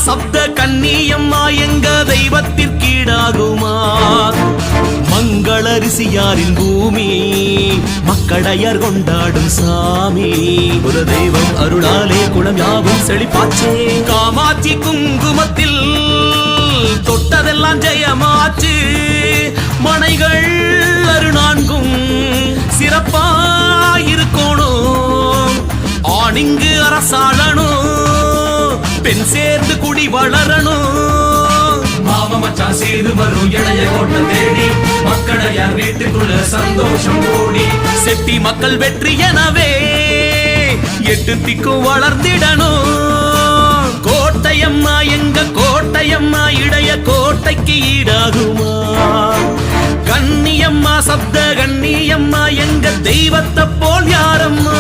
சப்த கன்னியம்மா எங்க தெய்வத்திற்கீடாகுமா? மங்களரிசியாரின் பூமி மக்களையர் கொண்டாடும் சாமி. ஒரு தெய்வம் அருளாலே குளம் யாவும் செழிப்பாச்சே. காமாட்சி குங்குமத்தில் தொட்டதெல்லாம் ஜெயமாச்சு. மனைகள் அருநான்கும் சிறப்பாயிருக்கணும். ஆணிங்கு அரசாளனும் பெண் சேர்ந்து குடி வளரணும். மாமச்சா சேது வரும் இளைய கோட்டை தேடி மக்களையார் வீட்டுக்குள்ள சந்தோஷம் கூடி. செட்டி மக்கள் வெற்றி எனவே 8 திக்கும் வளர்ந்திடணும். கோட்டையம்மா எங்க கோட்டையம்மா இடைய கோட்டைக்கு ஈடாகுமா? கன்னியம்மா சப்த கன்னியம்மா எங்க தெய்வத்தை போல் யாரம்மா?